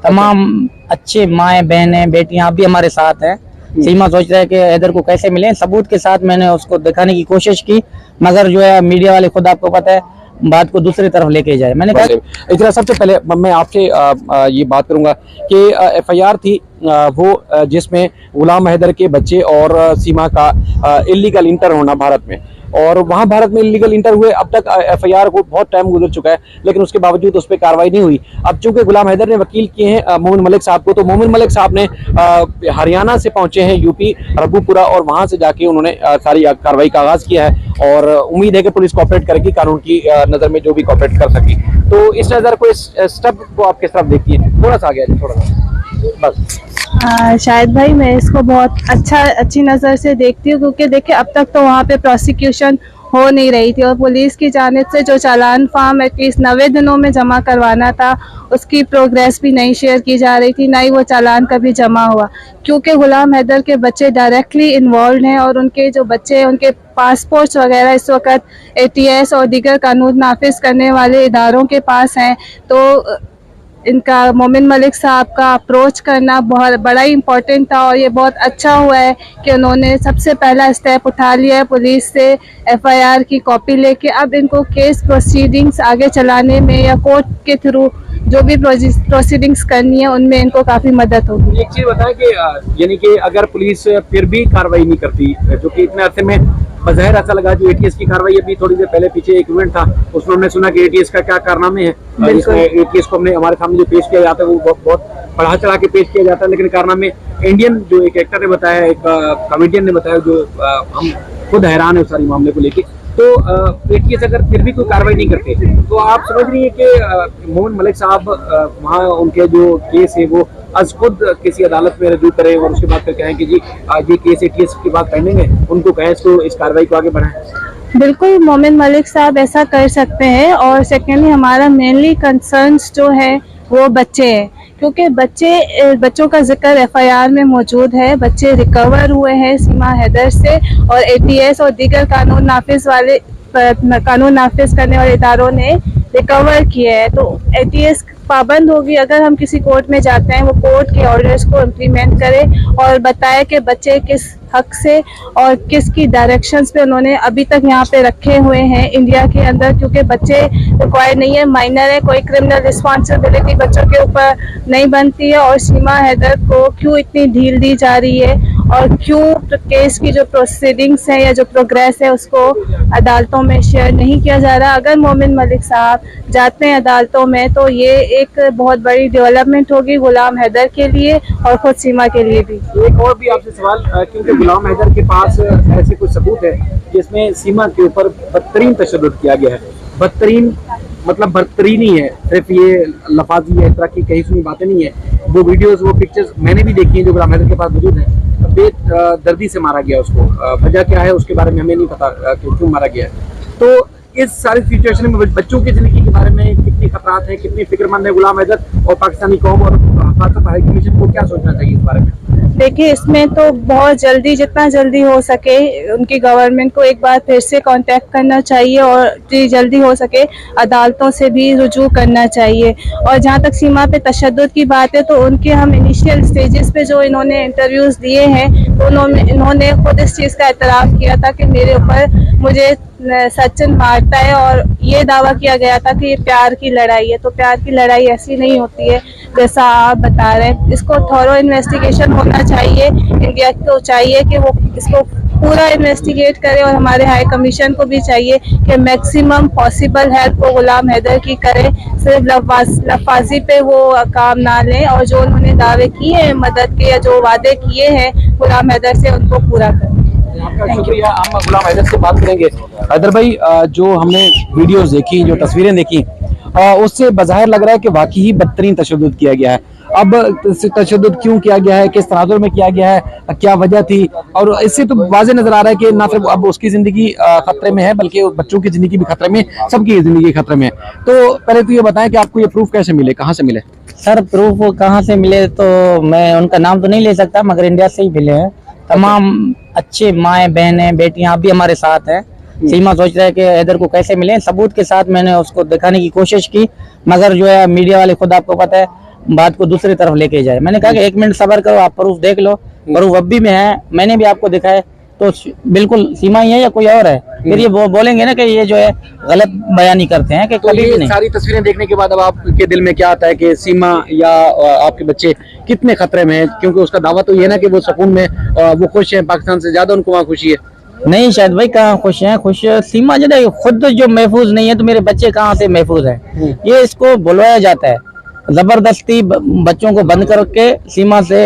तमाम अच्छे माएँ बहनें बेटियां अब भी हमारे साथ हैं। सीमा सोच रहा है कि हैदर को कैसे मिले, सबूत के साथ मैंने उसको दिखाने की कोशिश की, मगर जो है मीडिया वाले खुद आपको पता है बात को दूसरी तरफ लेके जाए। मैंने कहा इतना सबसे पहले मैं आपसे ये बात करूंगा कि एफआईआर थी वो जिसमें गुलाम हैदर के बच्चे और सीमा का इलीगल इंटर होना भारत में, और वहां भारत में इलीगल इंटर हुए। अब तक एफआईआर को बहुत टाइम गुजर चुका है, लेकिन उसके बावजूद उस पर कार्रवाई नहीं हुई। अब चूंकि गुलाम हैदर ने वकील किए हैं मोमिन मलिक साहब को, तो मोमिन मलिक साहब ने हरियाणा से पहुंचे हैं यूपी रघुपुरा, और वहां से जाके उन्होंने सारी कार्रवाई का आगाज किया है, और उम्मीद है कि पुलिस कोऑपरेट करेगी, कानून की नजर में जो भी कोऑपरेट कर सके। तो इस नजर को, इस स्टेप को आप किस तरफ देखती है? थोड़ा सा आ गया, थोड़ा सा बस। शायद भाई मैं इसको बहुत अच्छी नज़र से देखती हूँ, क्योंकि देखिए अब तक तो वहाँ पे प्रोसिक्यूशन हो नहीं रही थी, और पुलिस की जानिब से जो चालान फॉर्म एटलीस्ट 90 दिनों में जमा करवाना था, उसकी प्रोग्रेस भी नहीं शेयर की जा रही थी, ना ही वो चालान कभी जमा हुआ। क्योंकि गुलाम हैदर के बच्चे डायरेक्टली इन्वॉल्व हैं, और उनके जो बच्चे उनके पासपोर्ट्स वगैरह इस वक्त ATS और दीगर कानून नाफिज करने वाले इदारों के पास हैं, तो इनका मोमिन मलिक साहब का अप्रोच करना बहुत बड़ा ही इम्पोर्टेंट था, और ये बहुत अच्छा हुआ है कि उन्होंने सबसे पहला स्टेप उठा लिया है पुलिस से FIR की कॉपी लेके। अब इनको केस प्रोसीडिंग्स आगे चलाने में या कोर्ट के थ्रू जो भी प्रोसीडिंग्स करनी है उनमें इनको काफ़ी मदद होगी। एक चीज़ बताएं कि यानी कि अगर पुलिस फिर भी कार्रवाई नहीं करती, जो कि इतने अरसे में बज़ाहिर ऐसा लगा, जो ATS की कार्रवाई अभी थोड़ी देर पहले पीछे एक इवेंट था, उसमें हमने सुना कि ATS का क्या कारनामे हैं, इसमें ATS को हमने हमारे सामने जो पेश किया जाता है वो बहुत बढ़ा चढ़ा के पेश किया जाता है, लेकिन कारनामे इंडियन जो एक एक्टर ने बताया, एक कॉमेडियन ने बताया, जो हम खुद हैरान है उस सारी मामले को लेके। तो ATS अगर फिर भी कोई कार्रवाई नहीं करते, तो आप समझ रही है कि मोमिन मलिक साहब वहाँ उनके जो केस है वो आज खुद किसी अदालत में रजू करें, और उसके बाद फिर कहें कि जी आज ये केस ATS की बात पेंडिंग है, उनको कहें इसको, इस कार्रवाई को आगे बढ़ाएं? बिल्कुल मोमिन मलिक साहब ऐसा कर सकते हैं। और सेकेंडली हमारा मेनली कंसर्न्स जो है वो बच्चे हैं, क्योंकि बच्चों का जिक्र FIR में मौजूद है। बच्चे रिकवर हुए हैं सीमा हैदर से, और ATS और दीगर कानून नाफिज करने वाले इदारों ने रिकवर किए हैं। तो ATS पाबंद होगी अगर हम किसी कोर्ट में जाते हैं, वो कोर्ट के ऑर्डर्स को इम्प्लीमेंट करे और बताए कि बच्चे किस हक से और किसकी डायरेक्शंस पे उन्होंने अभी तक यहाँ पे रखे हुए हैं इंडिया के अंदर, क्योंकि बच्चे रिक्वायर नहीं है, माइनर है, कोई क्रिमिनल रिस्पॉन्सिबिलिटी बच्चों के ऊपर नहीं बनती है। और सीमा हैदर को क्यों इतनी ढील दी जा रही है, और क्यों केस की जो प्रोसीडिंग्स है या जो प्रोग्रेस है उसको अदालतों में शेयर नहीं किया जा रहा। अगर मोमिन मलिक साहब जाते हैं अदालतों में, तो ये एक बहुत बड़ी डेवलपमेंट होगी गुलाम हैदर के लिए और खुद सीमा के लिए भी। एक और भी आपसे सवाल, क्योंकि गुलाम हैदर के पास ऐसे कुछ सबूत है जिसमें सीमा के ऊपर बदतरीन तशद्दुद किया गया है। बदतरीन मतलब बदतरीन ही है, सिर्फ ये लफाजी है, इस तरह की कहीं सुनी बातें नहीं है। वो वीडियोस, वो पिक्चर्स मैंने भी देखी हैं जो गुलाम हैदर के पास मौजूद है। बेदर्दी से मारा गया उसको, वजह क्या है उसके बारे में हमें नहीं पता कि क्यों मारा गया है। तो इस सारी सिचुएशन में बच्चों की जिंदगी के बारे में कितनी खतरात है, कितनी फिक्रमंद है गुलाम हैदर, और पाकिस्तानी कौम और हाई कमीशन को क्या सोचना चाहिए इस बारे में? देखिए, इसमें तो बहुत जल्दी, जितना जल्दी हो सके उनकी गवर्नमेंट को एक बार फिर से कांटेक्ट करना चाहिए, और जल्दी हो सके अदालतों से भी रुजू करना चाहिए। और जहाँ तक सीमा पे तशद्दुद की बात है, तो उनके हम इनिशियल स्टेजेस पे जो इन्होंने इंटरव्यूज़ दिए हैं, तो इन्होंने खुद इस चीज़ का एतराफ़ किया था कि मेरे ऊपर मुझे सचिन मारता है, और ये दावा किया गया था कि ये प्यार की लड़ाई है। तो प्यार की लड़ाई ऐसी नहीं होती है जैसा आप बता रहे हैं। इसको थॉरो इन्वेस्टिगेशन होना चाहिए, इंडिया को चाहिए कि वो इसको पूरा इन्वेस्टिगेट करे, और हमारे हाई कमीशन को भी चाहिए कि मैक्सिमम पॉसिबल हेल्प वो गुलाम हैदर की करे, सिर्फ लफाजी पे वो काम ना लें, और जो उन्होंने दावे किए हैं मदद के या जो वादे किए हैं गुलाम हैदर से, उनको पूरा करें। आपका शुक्रिया। हम गुलाम हैदर से बात करेंगे। हैदर भाई, जो हमने वीडियोस देखी, जो तस्वीरें देखी, उससे बज़ाहिर लग रहा है कि वाकई ही बदतरीन तशद्दुद किया गया है। अब तशद्दुद क्यों किया गया है, किस तनाजुर में किया गया है, क्या वजह थी, और इससे तो वाज़ेह नजर आ रहा है कि ना सिर्फ अब उसकी जिंदगी खतरे में है, बल्कि बच्चों की जिंदगी भी खतरे में, सबकी जिंदगी खतरे में है। तो पहले तो ये बताएं कि आपको ये प्रूफ कैसे मिले, कहाँ से मिले? सर प्रूफ कहाँ से मिले तो मैं उनका नाम तो नहीं ले सकता, मगर इंडिया से ही मिले हैं। तमाम अच्छे माएँ बहनें बेटियां अब भी हमारे साथ हैं। सीमा सोच रहा है कि हैदर को कैसे मिले, सबूत के साथ मैंने उसको दिखाने की कोशिश की, मगर जो है मीडिया वाले खुद आपको पता है बात को दूसरी तरफ लेके जाए। मैंने कहा कि 1 मिनट सब्र करो, आप प्रूफ देख लो, प्रूफ अब भी में है, मैंने भी आपको दिखाया, तो बिल्कुल सीमा ही है या कोई और है, फिर ये बोलेंगे ना कि ये जो है गलत बयानी करते हैं कि तो कभी भी ये नहीं। सारी तस्वीरें देखने के बाद अब आपके दिल में क्या आता है कि सीमा या आपके बच्चे कितने खतरे में हैं? क्योंकि उसका दावा तो ये है ना कि वो सुकून में, वो खुश हैं, पाकिस्तान से ज्यादा उनको वहाँ खुशी है। नहीं शायद भाई, कहाँ खुश हैं? खुश सीमा जो है खुद जो महफूज नहीं है तो मेरे बच्चे कहाँ से महफूज हैं? ये इसको बुलवाया जाता है, जबरदस्ती बच्चों को बंद करके सीमा से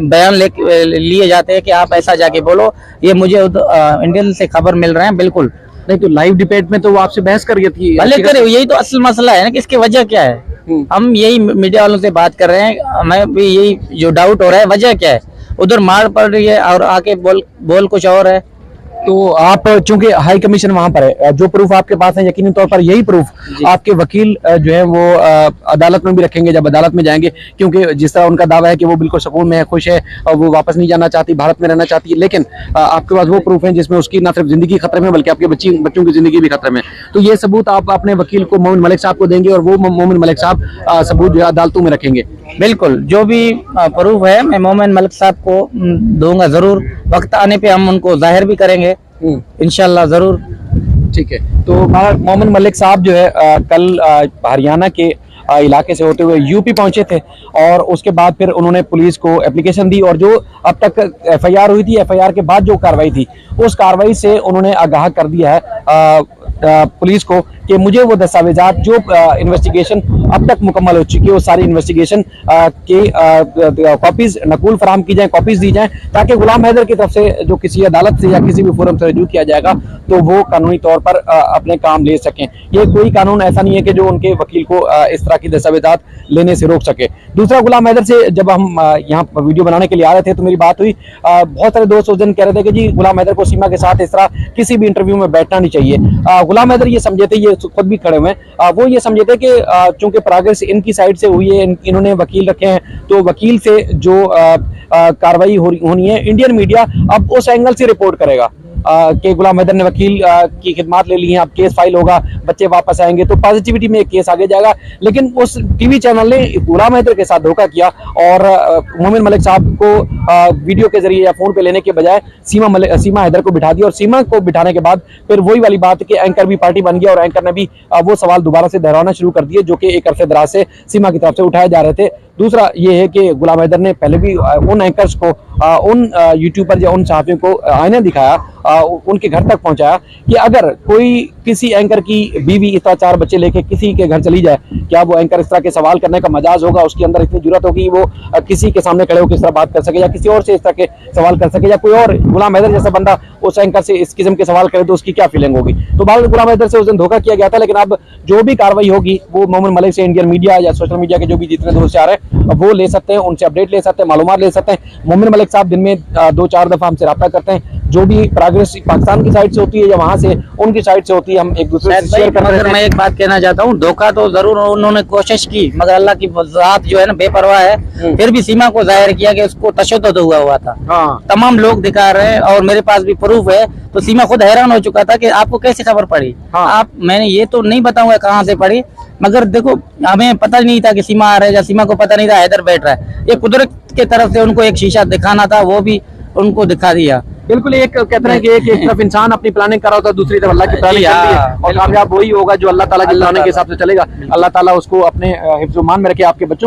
बयान लिए जाते हैं कि आप ऐसा जाके बोलो। ये मुझे इंडियन से खबर मिल रहे हैं। बिल्कुल नहीं तो लाइव डिबेट में तो वो आपसे बहस कर रही थी। भले करे, यही तो असल मसला है ना कि इसकी वजह क्या है। हम यही मीडिया वालों से बात कर रहे हैं, हमें भी यही जो डाउट हो रहा है, वजह क्या है? उधर मार पड़ रही है और आके बोल कुछ और है। तो आप चूंकि हाई कमीशन वहां पर है, जो प्रूफ आपके पास है यकीनी तौर पर यही प्रूफ आपके वकील जो है वो अदालत में भी रखेंगे जब अदालत में जाएंगे, क्योंकि जिस तरह उनका दावा है कि वो बिल्कुल सुकून में है, खुश है और वो वापस नहीं जाना चाहती, भारत में रहना चाहती है, लेकिन आपके पास वो प्रूफ है जिसमें उसकी ना सिर्फ जिंदगी खतरे में बल्कि आपके बच्चों की जिंदगी भी खतरे में। तो ये सबूत आप अपने वकील को मोमिन मलिक साहब को देंगे और वो मोमिन मलिक साहब सबूत जो है अदालतों में रखेंगे। बिल्कुल, जो भी प्रूफ है मैं मोमिन मलिक साहब को दूंगा जरूर। वक्त आने पे हम उनको जाहिर भी करेंगे इंशाल्लाह जरूर। ठीक है, तो मोमिन मलिक साहब जो है कल हरियाणा के इलाके से होते हुए यूपी पहुंचे थे और उसके बाद फिर उन्होंने पुलिस को एप्लीकेशन दी और जो अब तक एफआईआर हुई थी, एफआईआर के बाद जो कार्रवाई थी उस कार्रवाई से उन्होंने आगाह कर दिया है पुलिस को कि मुझे वो दस्तावेजात जो इन्वेस्टिगेशन अब तक मुकम्मल हो चुकी है वो सारी इन्वेस्टिगेशन के कॉपीज नकुल फराहम की जाए, कॉपीज दी जाए, ताकि गुलाम हैदर की तरफ से जो किसी अदालत से या किसी भी फोरम से रजू किया जाएगा तो वो कानूनी तौर पर अपने काम ले सकें। ये कोई कानून ऐसा नहीं है कि जो उनके वकील को इस तरह की दस्तावेजात लेने से रोक सके। दूसरा, गुलाम हैदर से जब हम यहाँ वीडियो बनाने के लिए आ रहे थे तो मेरी बात हुई, बहुत सारे दोस्त उस दिन कह रहे थे कि जी गुलाम हैदर को सीमा के साथ इस तरह किसी भी इंटरव्यू में बैठना नहीं चाहिए। गुलाम हैदर ये समझे थे, ये खुद भी खड़े हुए हैं, वो ये समझे थे कि चूंकि प्रोग्रेस इनकी साइड से हुई है, इन्होंने वकील रखे हैं, तो वकील से जो कार्रवाई होनी है इंडियन मीडिया अब उस एंगल से रिपोर्ट करेगा कि गुलाम हैदर ने वकील की खिदमत ले ली है, अब केस फाइल होगा, बच्चे वापस आएंगे तो पॉजिटिविटी में एक केस आगे जाएगा। लेकिन उस टीवी चैनल ने गुलाम हैदर के साथ धोखा किया और मोमिन मलिक साहब को वीडियो के जरिए या फोन पे लेने के बजाय सीमा हैदर को बिठा दिया और सीमा को बिठाने के बाद फिर वही वाली बात कि एंकर भी पार्टी बन गया और एंकर ने भी वो सवाल दोबारा से दोहराना शुरू कर दिए जो कि एक अरसे दराज से सीमा की तरफ से उठाए जा रहे थे। दूसरा ये है कि गुलाम हैदर ने पहले भी उन एंकर्स को, उन यूट्यूबर या उन सहाफियों को आईना दिखाया, उनके घर तक पहुंचाया कि अगर कोई किसी एंकर की बीवी इतना 4 बच्चे लेके किसी के घर चली जाए, क्या वो एंकर इस तरह के सवाल करने का मजाज होगा? उसके अंदर इतनी जुर्रत होगी वो किसी के सामने खड़े होकर इस तरह बात कर सके या किसी और से इस तरह के सवाल कर सके, या कोई और गुलाम हैदर जैसा बंदा उस एंकर से इस किस्म के सवाल करे तो उसकी क्या फीलिंग होगी? तो बाद गुलाम हैदर से उस दिन धोखा किया गया था। लेकिन अब जो भी कार्रवाई होगी वो मोमिन मलिक से इंडियन मीडिया या सोशल मीडिया के जो भी जितने दोस्त आ रहे हैं वो ले सकते हैं, उनसे अपडेट ले सकते हैं, मालूमात ले सकते हैं। मोमिन मलिक साहब दिन में 2-4 दफा हमसे रब्ता करते हैं, जो भी प्रोग्रेस पाकिस्तान की साइड से होती है या वहां से उनकी साइड से होती है, हम एक दूसरे से शेयर करते हैं। मैं एक बात कहना चाहता हूँ, धोखा तो जरूर उन्होंने कोशिश की, मगर अल्लाह की ज़ात जो है ना बेपरवाह है। फिर भी सीमा को जाहिर किया कि उसको तशद्दुद हुआ था। तमाम लोग दिखा रहे हैं और मेरे पास भी प्रूफ है। तो सीमा खुद हैरान हो चुका था कि आपको कैसे खबर पड़ी। मैंने ये तो नहीं बताऊंगा कहाँ से पड़ी, मगर देखो हमें पता नहीं था कि सीमा आ रहा है, या सीमा को पता नहीं था हैदर बैठ रहा है। ये कुदरत की तरफ से उनको एक शीशा दिखाना था, वो भी उनको दिखा दिया। बिल्कुल, एक कहते हैं कि एक तरफ इंसान अपनी प्लानिंग कर रहा होता है, दूसरी तरफ अल्लाह की प्लानिंग चलती है और कामयाब वही होगा जो अल्लाह ताला की प्लानिंग के हिसाब से चलेगा। अल्लाह ताला उसको अपने हिफ्ज़-ओ-मान में रखे, आपके बच्चों को